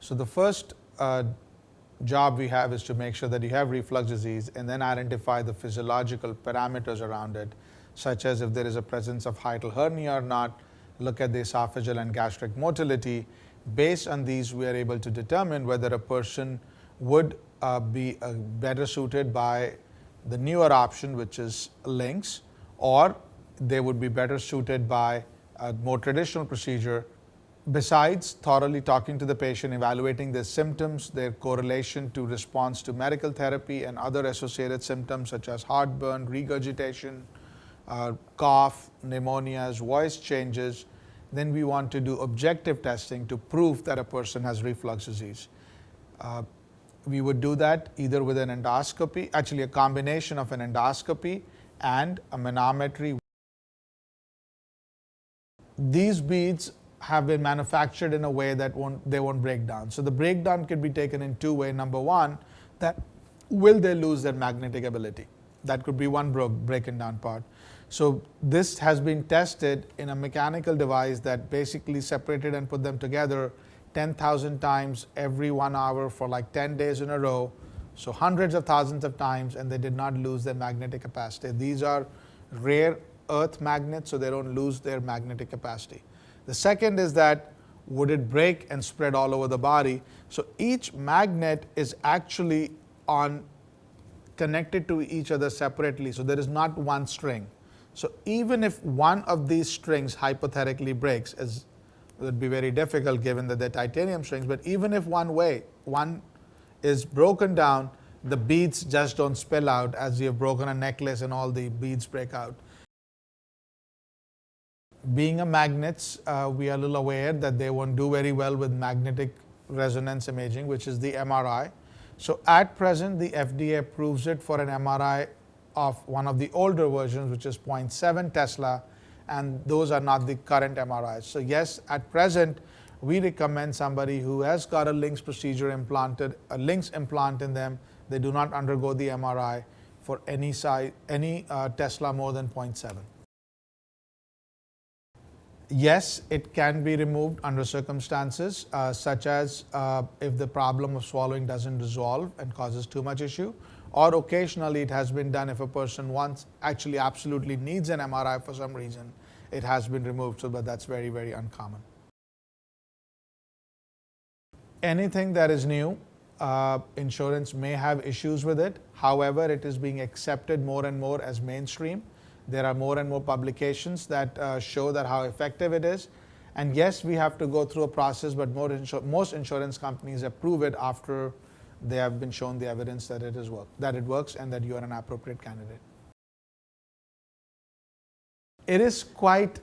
So the first job we have is to make sure that you have reflux disease and then identify the physiological parameters around it, such as if there is a presence of hiatal hernia or not, look at the esophageal and gastric motility. Based on these, we are able to determine whether a person would be better suited by the newer option, which is LINX, or they would be better suited by a more traditional procedure. Besides thoroughly talking to the patient, evaluating their symptoms, their correlation to response to medical therapy and other associated symptoms such as heartburn, regurgitation, cough, pneumonias, voice changes, then we want to do objective testing to prove that a person has reflux disease. We would do that either with an endoscopy, actually a combination of an endoscopy and a manometry. These beads have been manufactured in a way that they won't break down. So the breakdown can be taken in two ways. Number one, that will they lose their magnetic ability? That could be one breaking down part. So this has been tested in a mechanical device that basically separated and put them together 10,000 times every 1 hour for like 10 days in a row. So hundreds of thousands of times, and they did not lose their magnetic capacity. These are rare earth magnets, so they don't lose their magnetic capacity. The second is that would it break and spread all over the body? So each magnet is actually connected to each other separately, so there is not one string. So even if one of these strings hypothetically breaks, as it would be very difficult given that they're titanium strings, but even if one is broken down, the beads just don't spill out as you have broken a necklace and all the beads break out. Being a magnets, we are a little aware that they won't do very well with magnetic resonance imaging, which is the MRI. So at present, the FDA approves it for an MRI of one of the older versions, which is 0.7 Tesla, and those are not the current MRIs. So yes, at present, we recommend somebody who has got a LINX procedure implanted, a LINX implant in them, they do not undergo the MRI for any size, any Tesla more than 0.7. Yes, it can be removed under circumstances such as if the problem of swallowing doesn't resolve and causes too much issue, or occasionally it has been done if a person once actually absolutely needs an MRI for some reason, it has been removed, so but that's very, very uncommon. Anything that is new, insurance may have issues with it. However, it is being accepted more and more as mainstream. There are more and more publications that show that how effective it is. And yes, we have to go through a process, but most insurance companies approve it after they have been shown the evidence that it works and that you are an appropriate candidate. It is quite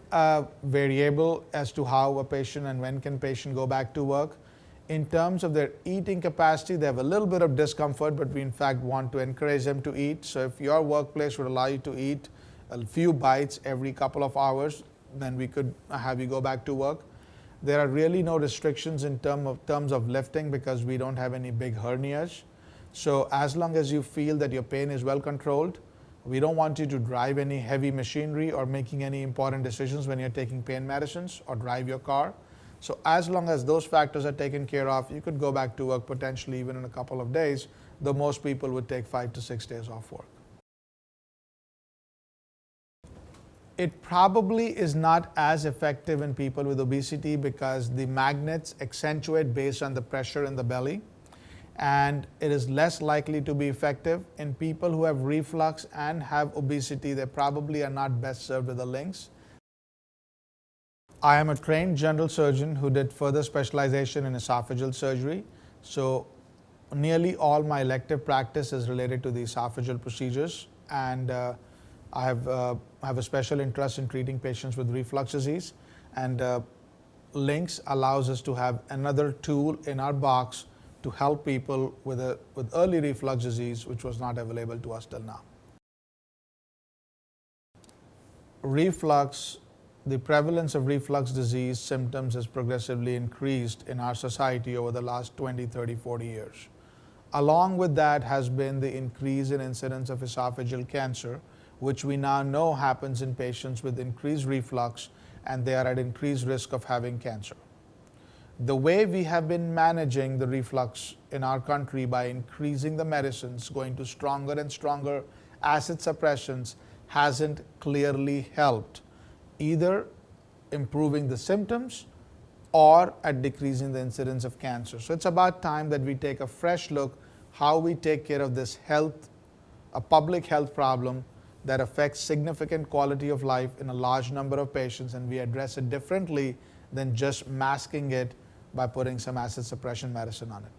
variable as to how a patient and when can patient go back to work. In terms of their eating capacity, they have a little bit of discomfort, but we in fact want to encourage them to eat. So if your workplace would allow you to eat a few bites every couple of hours, then we could have you go back to work. There are really no restrictions in terms of lifting because we don't have any big hernias. So as long as you feel that your pain is well controlled, we don't want you to drive any heavy machinery or making any important decisions when you're taking pain medicines or drive your car. So as long as those factors are taken care of, you could go back to work potentially even in a couple of days, though most people would take 5 to 6 days off work. It probably is not as effective in people with obesity because the magnets accentuate based on the pressure in the belly, and it is less likely to be effective. In people who have reflux and have obesity, they probably are not best served with the LINX. I am a trained general surgeon who did further specialization in esophageal surgery. So nearly all my elective practice is related to the esophageal procedures, and I have a special interest in treating patients with reflux disease, and LINX allows us to have another tool in our box to help people with early reflux disease, which was not available to us till now. Reflux, the prevalence of reflux disease symptoms has progressively increased in our society over the last 20, 30, 40 years. Along with that has been the increase in incidence of esophageal cancer, which we now know happens in patients with increased reflux, and they are at increased risk of having cancer. The way we have been managing the reflux in our country by increasing the medicines, going to stronger and stronger acid suppressions, hasn't clearly helped either improving the symptoms or at decreasing the incidence of cancer. So it's about time that we take a fresh look how we take care of this a public health problem that affects significant quality of life in a large number of patients, and we address it differently than just masking it by putting some acid suppression medicine on it.